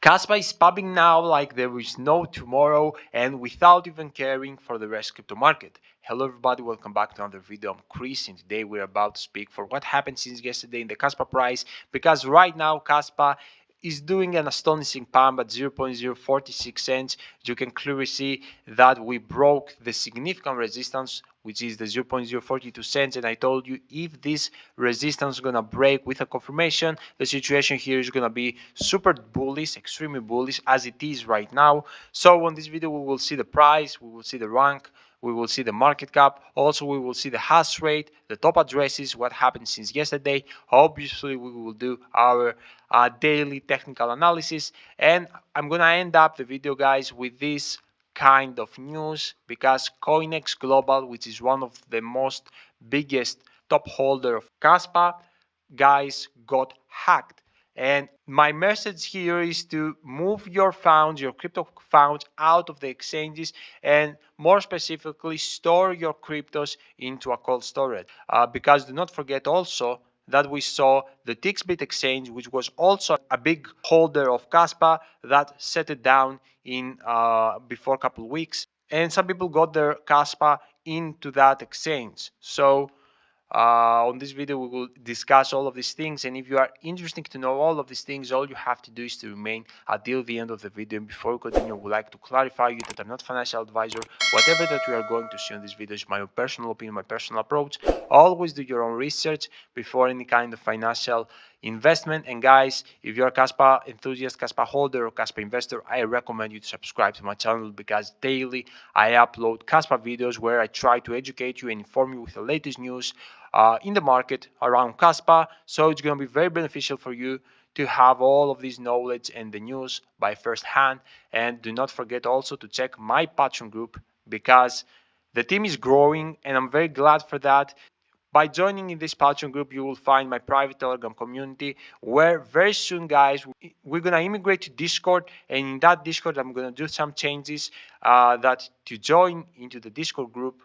Kaspa is pumping now like there is no tomorrow and without even caring for the rest crypto market. Hello everybody, welcome back to another video. I'm Chris and today we're about to speak for what happened since yesterday in the Kaspa price, because right now Kaspa is doing an astonishing pump at 0.046 cents. You can clearly see that we broke the significant resistance, which is the 0.042 cents, and I told you if this resistance is gonna break with a confirmation, the situation here is gonna be super bullish, extremely bullish as it is right now. So on this video we will see the price, we will see the rank, we will see the market cap, also we will see the hash rate, the top addresses, what happened since yesterday. Obviously we will do our daily technical analysis, and I'm gonna end up the video, guys, with this kind of news, because Coinex Global, which is one of the most biggest top holder of Kaspa, guys, got hacked. And my message here is to move your funds, your crypto funds, out of the exchanges, and more specifically store your cryptos into a cold storage, because do not forget also that we saw the Tixbit exchange, which was also a big holder of Kaspa, that set it down in before a couple of weeks, and some people got their Kaspa into that exchange. So on this video we will discuss all of these things, and if you are interested to know all of these things, all you have to do is to remain until the end of the video. And before we continue, I would like to clarify you that I'm not financial advisor. Whatever that we are going to see on this video is my personal opinion, my personal approach. Always do your own research before any kind of financial investment. And guys, if you're a Kaspa enthusiast, Kaspa holder, or Kaspa investor, I recommend you to subscribe to my channel, because daily I upload Kaspa videos where I try to educate you and inform you with the latest news in the market around Kaspa. So it's going to be very beneficial for you to have all of this knowledge and the news by first hand. And do not forget also to check my Patreon group, because the team is growing and I'm very glad for that. By joining in this Patreon group, you will find my private Telegram community, where very soon, guys, we're gonna immigrate to Discord, and in that Discord, I'm gonna do some changes that to join into the Discord group.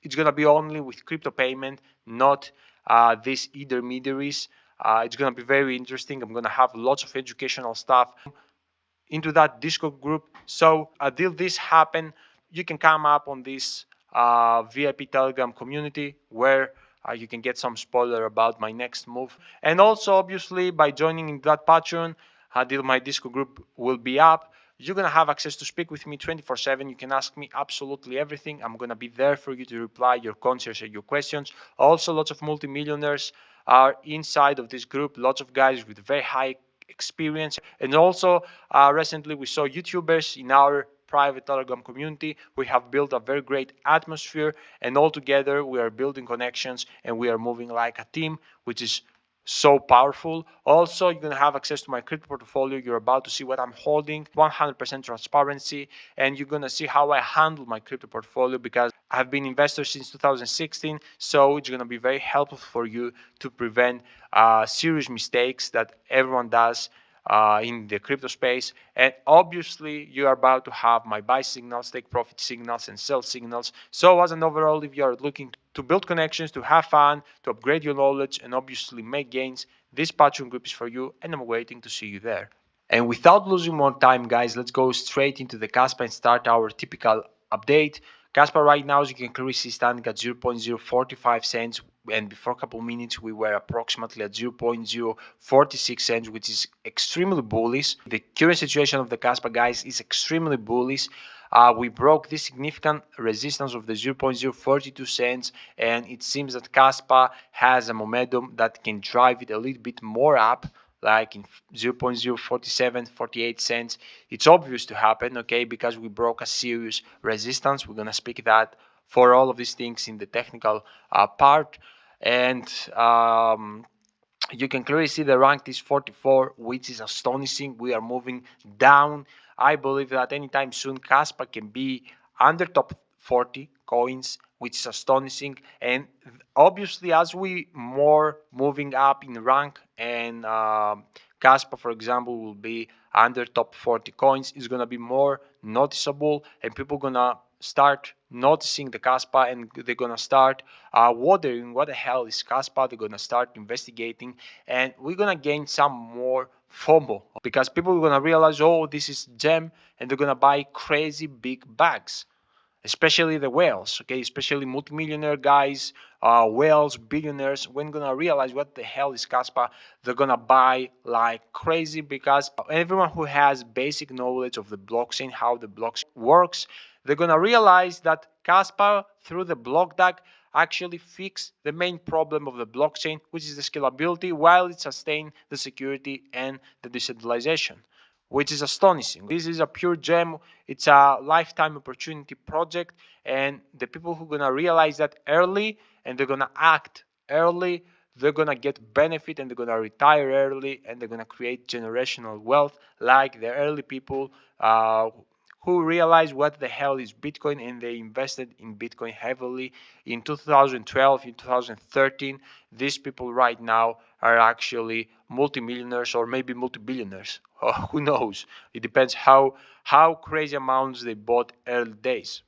It's gonna be only with crypto payment, not these intermediaries. It's gonna be very interesting. I'm gonna have lots of educational stuff into that Discord group. So until this happen, you can come up on this VIP Telegram community, where you can get some spoiler about my next move. And also, obviously, by joining in that Patreon, until my Discord group will be up, you're gonna have access to speak with me 24/7. You can ask me absolutely everything. I'm gonna be there for you to reply your concerns and your questions. Also, lots of multimillionaires are inside of this group. Lots of guys with very high experience, and also recently we saw YouTubers in our private Telegram community. We have built a very great atmosphere, and all together we are building connections and we are moving like a team, which is so powerful. Also, you're going to have access to my crypto portfolio. You're about to see what I'm holding, 100% transparency, and you're going to see how I handle my crypto portfolio, because I've been investor since 2016. So it's going to be very helpful for you to prevent serious mistakes that everyone does in the crypto space. And obviously, you are about to have my buy signals, take profit signals, and sell signals. So as an overall, if you are looking to build connections, to have fun, to upgrade your knowledge, and obviously make gains, this Patreon group is for you, and I'm waiting to see you there. And without losing more time, guys, let's go straight into the Kaspa and start our typical update. Kaspa right now, as you can clearly see, standing at 0.045 cents, and before a couple minutes we were approximately at 0.046 cents, which is extremely bullish. The current situation of the Kaspa, guys, is extremely bullish. We broke this significant resistance of the 0.042 cents, and it seems that Kaspa has a momentum that can drive it a little bit more up, like in 0.047, 48 cents. It's obvious to happen, okay, because we broke a serious resistance. We're gonna speak that for all of these things in the technical part. And you can clearly see the rank is 44, which is astonishing. We are moving down. I believe that anytime soon Kaspa can be under top 40 coins, which is astonishing. And obviously, as we more moving up in rank, and Kaspa, for example, will be under top 40 coins, is gonna be more noticeable, and people gonna start noticing the Kaspa, and they're gonna start wondering what the hell is Kaspa. They're gonna start investigating, and we're gonna gain some more FOMO, because people are gonna realize, oh, this is gem, and they're gonna buy crazy big bags, especially the whales, okay, especially multimillionaire guys, whales, billionaires. When gonna realize what the hell is Kaspa, they're gonna buy like crazy, because everyone who has basic knowledge of the blockchain, how the blockchain works, they're gonna realize that Kaspa through the block DAG actually fix the main problem of the blockchain, which is the scalability, while it sustains the security and the decentralization, which is astonishing. This is a pure gem. It's a lifetime opportunity project, and the people who are gonna realize that early and they're gonna act early, they're gonna get benefit and they're gonna retire early and they're gonna create generational wealth like the early people who realized what the hell is Bitcoin, and they invested in Bitcoin heavily in 2012, in 2013. These people right now are actually multimillionaires or maybe multi-billionaires. Who knows? It depends how crazy amounts they bought early days.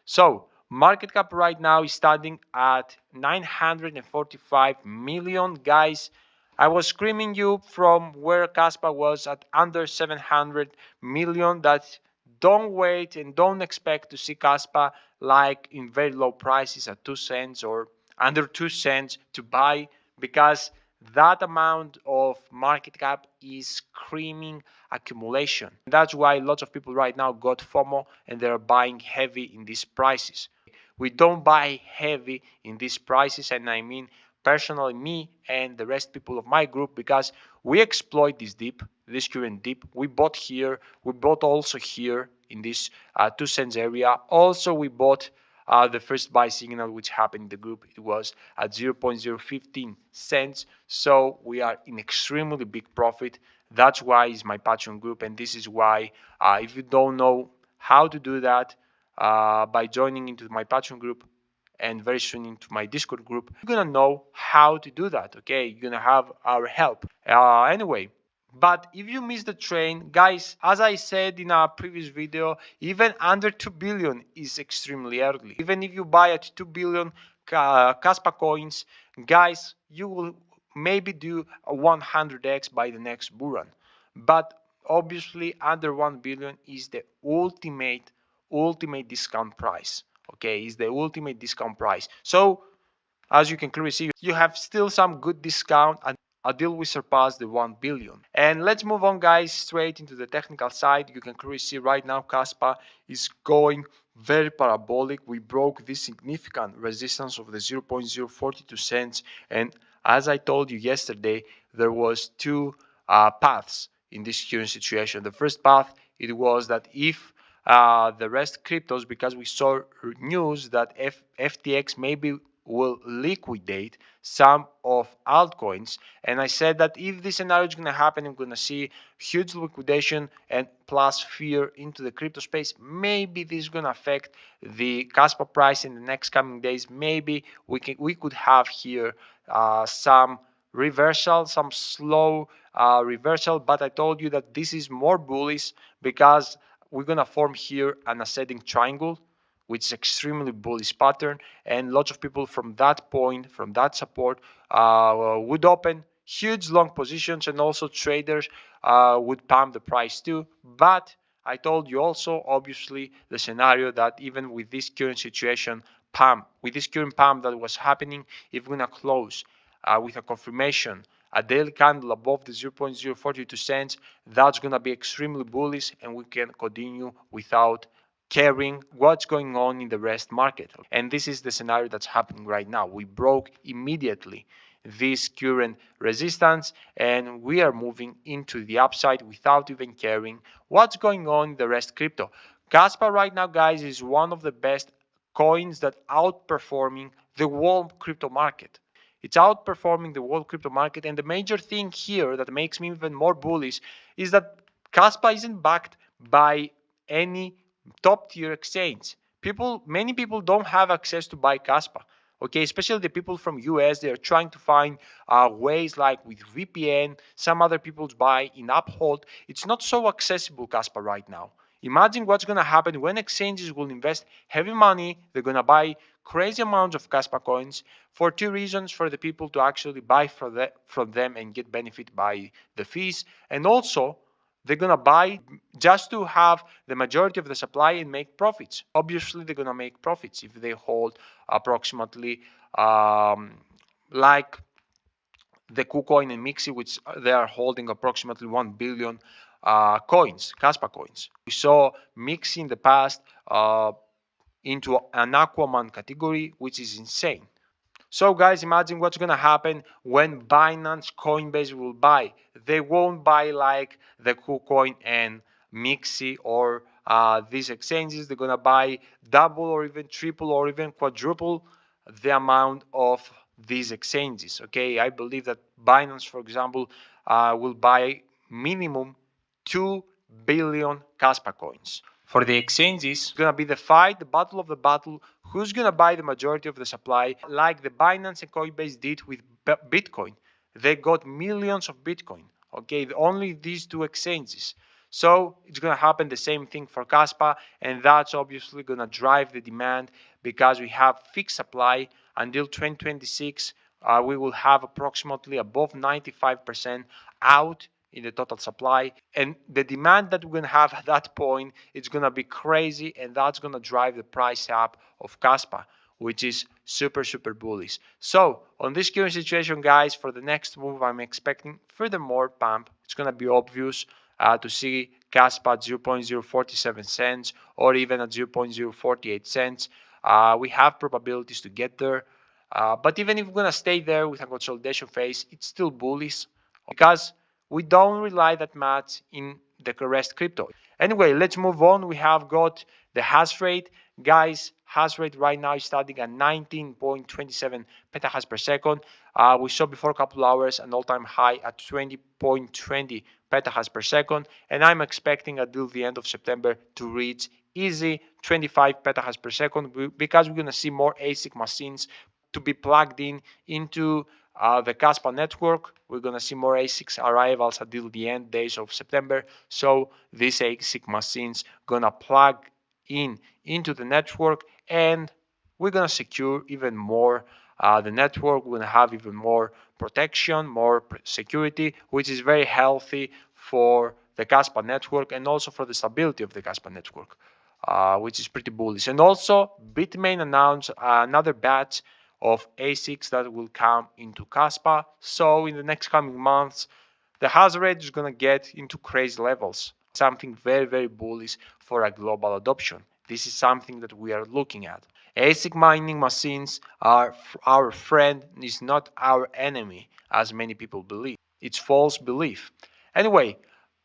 So market cap right now is standing at 945 million, guys. I was screaming you from where Kaspa was at under 700 million. That don't wait and don't expect to see Kaspa like in very low prices at 2 cents or under 2 cents to buy, because that amount of market cap is screaming accumulation. That's why lots of people right now got FOMO and they're buying heavy in these prices. We don't buy heavy in these prices, and I mean personally me and the rest people of my group, because we exploit this dip, this current dip. We bought here, we bought also here in this 2 cents area. Also we bought the first buy signal which happened in the group. It was at 0.015 cents, so we are in extremely big profit. That's why it's my Patreon group, and this is why if you don't know how to do that, by joining into my Patreon group and very soon into my Discord group, you're gonna know how to do that. Okay, you're gonna have our help. Anyway, but if you miss the train, guys, as I said in a previous video, even under 2 billion is extremely early. Even if you buy at 2 billion Kaspa coins, guys, you will maybe do a 100x by the next bull run. But obviously under 1 billion is the ultimate discount price. Okay, is the ultimate discount price. So as you can clearly see, you have still some good discount until we surpass the 1 billion. And let's move on, guys, straight into the technical side. You can clearly see right now Kaspa is going very parabolic. We broke this significant resistance of the 0.042 cents, and as I told you yesterday, there was two paths in this current situation. The first path, it was that if the rest cryptos, because we saw news that FTX maybe will liquidate some of altcoins, and I said that if this scenario is going to happen, I'm going to see huge liquidation and plus fear into the crypto space. Maybe this is going to affect the Kaspa price in the next coming days. Maybe we could have here some reversal, some slow reversal, but I told you that this is more bullish because we're gonna form here an ascending triangle, which is extremely bullish pattern, and lots of people from that point, from that support, would open huge long positions, and also traders would pump the price too. But I told you also, obviously, the scenario that even with this current situation, with this current pump that was happening, if we're gonna close with a confirmation, a daily candle above the 0.042 cents, that's going to be extremely bullish, and we can continue without caring what's going on in the rest market. And this is the scenario that's happening right now. We broke immediately this current resistance, and we are moving into the upside without even caring what's going on in the rest crypto. Kaspa right now, guys, is one of the best coins that outperforming the whole crypto market. It's outperforming the world crypto market, and the major thing here that makes me even more bullish is that Kaspa isn't backed by any top tier exchange. Many people don't have access to buy Kaspa. Okay, especially the people from US, they are trying to find ways like with VPN. Some other people buy in Uphold. It's not so accessible, Kaspa, right now. Imagine what's going to happen when exchanges will invest heavy money. They're going to buy crazy amounts of Kaspa coins for two reasons: for the people to actually buy from them and get benefit by the fees, and also they're going to buy just to have the majority of the supply and make profits. Obviously, they're going to make profits if they hold approximately like the KuCoin and Mixi, which they are holding approximately 1 billion coins, Kaspa coins. We saw Mixi in the past into an Aquaman category, which is insane. So guys, imagine what's gonna happen when Binance, Coinbase will buy. They won't buy like the KuCoin and Mixi or these exchanges. They're gonna buy double or even triple or even quadruple the amount of these exchanges. Okay, I believe that Binance, for example, will buy minimum 2 billion Kaspa coins. For the exchanges, it's gonna be the fight, the battle of the battle. Who's gonna buy the majority of the supply, like the Binance and Coinbase did with Bitcoin? They got millions of Bitcoin. Okay, only these two exchanges. So it's gonna happen the same thing for Kaspa, and that's obviously gonna drive the demand because we have fixed supply until 2026. We will have approximately above 95% out in the total supply, and the demand that we're going to have at that point, it's going to be crazy, and that's going to drive the price up of Kaspa, which is super bullish. So on this current situation, guys, for the next move, I'm expecting furthermore pump. It's going to be obvious to see Kaspa at 0.047 cents or even at 0.048 cents. We have probabilities to get there, but even if we're going to stay there with a consolidation phase, it's still bullish because we don't rely that much in the rest crypto. Anyway, let's move on. We have got the hash rate. Guys, hash rate right now is starting at 19.27 petahash per second. We saw before a couple hours an all-time high at 20.20 petahash per second, and I'm expecting until the end of September to reach easy 25 petahash per second because we're going to see more ASIC machines to be plugged in into the Kaspa network. We're going to see more ASICs arrivals until the end days of September. So these ASIC machines going to plug in into the network, and we're going to secure even more the network. We're going to have even more protection, more security, which is very healthy for the Kaspa network and also for the stability of the Kaspa network, which is pretty bullish. And also, Bitmain announced another batch of ASICs that will come into Kaspa. So in the next coming months, the hash rate is going to get into crazy levels. Something very bullish for a global adoption. This is something that we are looking at. ASIC mining machines are our friend, is not our enemy, as many people believe. It's false belief. Anyway,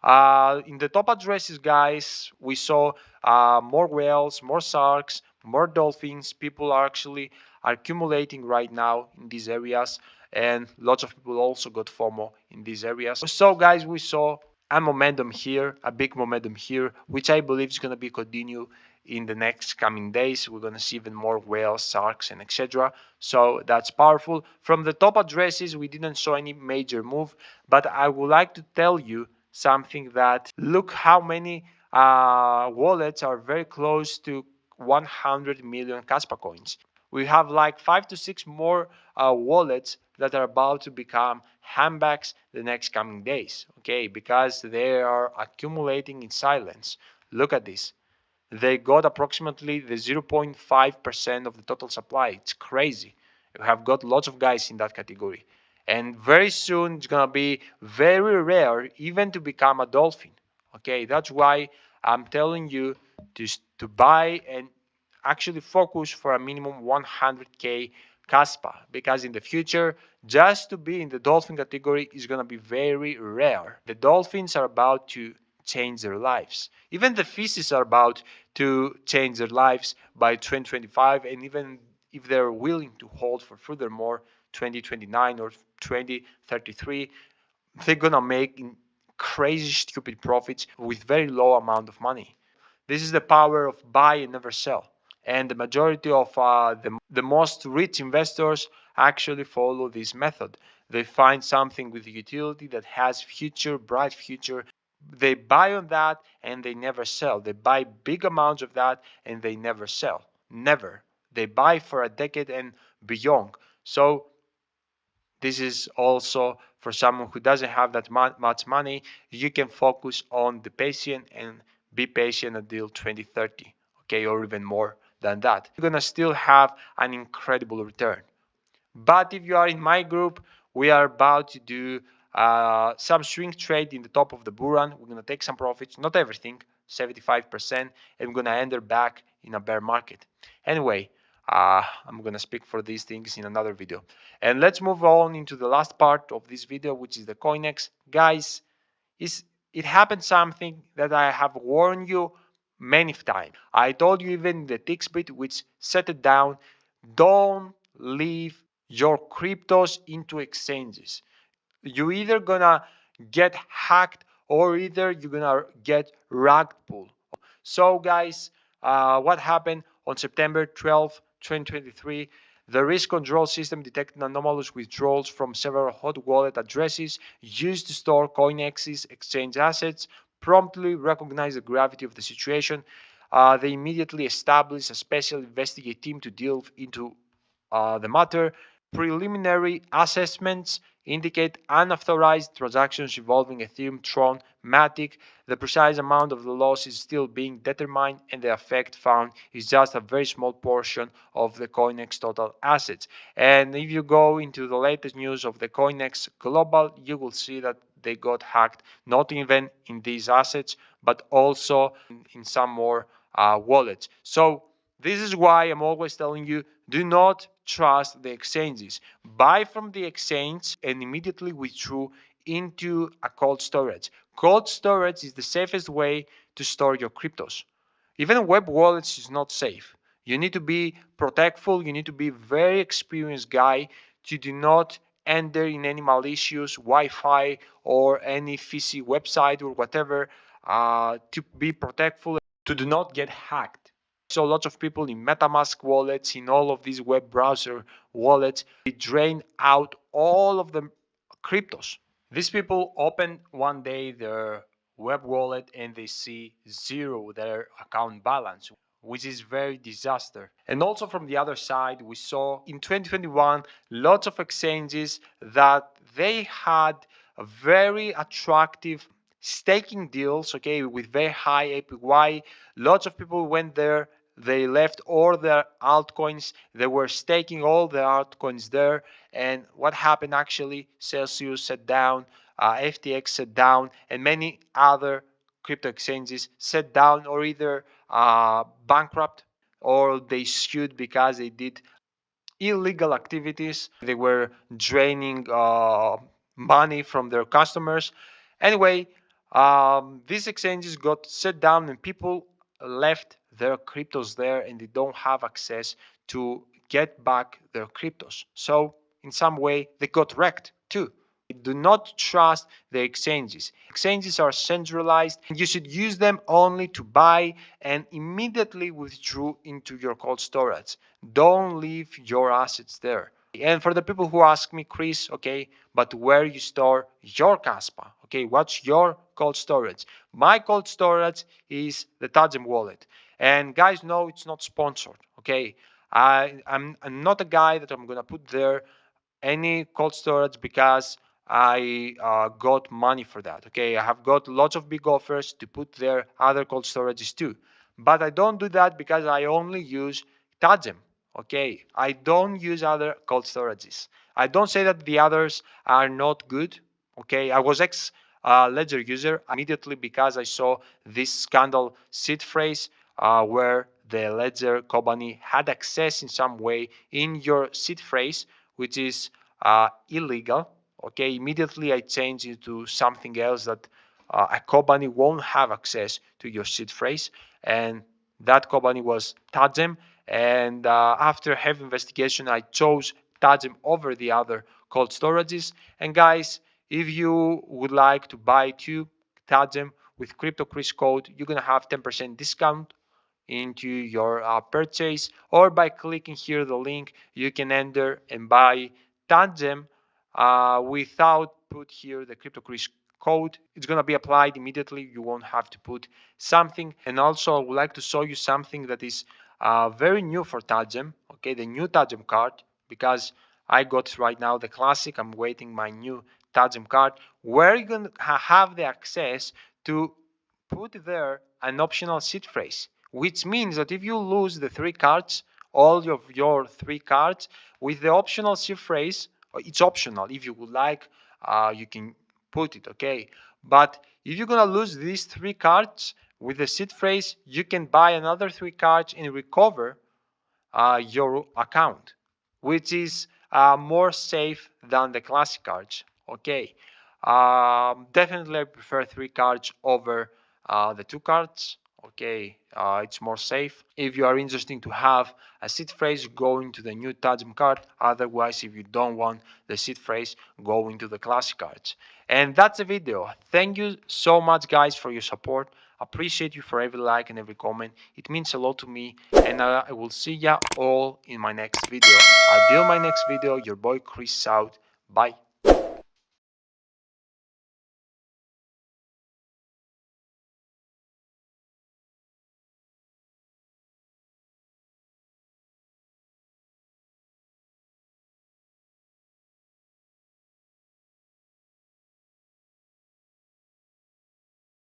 in the top addresses, guys, we saw more whales, more sharks, more dolphins. People are actually accumulating right now in these areas, and lots of people also got FOMO in these areas. So, guys, we saw a momentum here, a big momentum here, which I believe is going to be continue in the next coming days. We're going to see even more whales, sharks, and etc. So that's powerful. From the top addresses, we didn't show any major move, but I would like to tell you something that look how many wallets are very close to 100 million Kaspa coins. We have like 5 to 6 more wallets that are about to become handbags the next coming days, okay, because they are accumulating in silence. Look at this. They got approximately the 0.5% of the total supply. It's crazy. You have got lots of guys in that category. And very soon it's going to be very rare even to become a dolphin. Okay, that's why I'm telling you to buy and actually focus for a minimum 100k Kaspa, because in the future, just to be in the dolphin category is going to be very rare. The dolphins are about to change their lives. Even the fishes are about to change their lives by 2025, and even if they're willing to hold for furthermore 2029 or 2033, they're gonna make crazy stupid profits with very low amount of money. This is the power of buy and never sell. And the majority of the most rich investors actually follow this method. They find something with utility that has future, bright future, They buy on that and they never sell. They buy big amounts of that and they never sell. Never. They buy for a decade and beyond. So this is also for someone who doesn't have that much money. You can focus on the patient and be patient until 2030, okay, or even more than that. You're gonna still have an incredible return. But if you are in my group, we are about to do some swing trade in the top of the bull run. We're going to take some profits, not everything, 75%, and we're going to enter back in a bear market. Anyway, I'm going to speak for these things in another video. And let's move on into the last part of this video, which is the CoinEx. Guys, it happened something that I have warned you many times. I told you even in the Tixbit, which set it down, don't leave your cryptos into exchanges. You either gonna get hacked or either you're gonna get rug pulled. So guys, what happened on September 12th, 2023? The risk control system detected anomalous withdrawals from several hot wallet addresses used to store CoinEx's exchange assets, promptly recognized the gravity of the situation. They immediately established a special investigative team to delve into the matter. Preliminary assessments indicate unauthorized transactions involving Ethereum, Tron, Matic. The precise amount of the loss is still being determined, and the effect found is just a very small portion of the CoinEx total assets. And if you go into the latest news of the CoinEx Global, you will see that they got hacked, not even in these assets, but also in some more wallets. So this is why I'm always telling you, do not trust the exchanges. Buy from the exchange and immediately withdraw into a cold storage. Cold storage is the safest way to store your cryptos. Even web wallets is not safe. You need to be protectful. You need to be very experienced guy to do not enter in any malicious Wi-Fi or any fishy website or whatever, to be protectful, to do not get hacked. So lots of people in MetaMask wallets, in all of these web browser wallets, they drain out all of the cryptos. These people open one day their web wallet and they see zero their account balance, which is very disaster. And also from the other side, we saw in 2021 lots of exchanges that they had a very attractive staking deals, okay, with very high APY. Lots of people went there, they left all their altcoins, they were staking all their altcoins there. And what happened actually? Celsius set down, FTX set down, and many other crypto exchanges set down or either bankrupt or they sued because they did illegal activities. They were draining money from their customers. Anyway, these exchanges got shut down and people left their cryptos there and they don't have access to get back their cryptos. So in some way, they got wrecked too. Do not trust the exchanges. Exchanges are centralized and you should use them only to buy and immediately withdraw into your cold storage. Don't leave your assets there. And for the people who ask me, Chris, okay, but where you store your Kaspa? Okay, what's your cold storage? My cold storage is the Tajam wallet. And guys, know it's not sponsored. Okay, I'm not a guy that I'm gonna put there any cold storage because I got money for that. Okay, I have got lots of big offers to put there other cold storages too, but I don't do that because I only use Tajam. Okay, I don't use other cold storages. I don't say that the others are not good. Okay, I was ex Ledger user immediately because I saw this scandal seed phrase where the Ledger company had access in some way in your seed phrase, which is illegal. Okay, immediately I changed it to something else that a company won't have access to your seed phrase, and that company was Tajam. And after heavy investigation, I chose Tajam over the other cold storages. And guys, if you would like to buy two Tajam with CryptoChris code, you're gonna have 10% discount into your purchase, or by clicking here the link you can enter and buy Tandem without put here the CryptoChris code, it's going to be applied immediately. You won't have to put something. And also I would like to show you something that is very new for Tagem, okay, the new Tagem card, because I got right now the classic. I'm waiting my new Tagem card, where you're going to have the access to put there an optional seed phrase, which means that if you lose the three cards, all of your three cards, with the optional seed phrase, it's optional. If you would like, you can put it, okay? But if you're gonna lose these three cards with the seed phrase, you can buy another three cards and recover your account, which is more safe than the classic cards. Okay, definitely I prefer three cards over the two cards. Okay, it's more safe. If you are interested to have a seed phrase, go into the new Tajam card. Otherwise, if you don't want the seed phrase, go into the classic cards. And that's the video. Thank you so much, guys, for your support. Appreciate you for every like and every comment. It means a lot to me, and I will see ya all in my next video. Until my next video, your boy Chris out. Bye.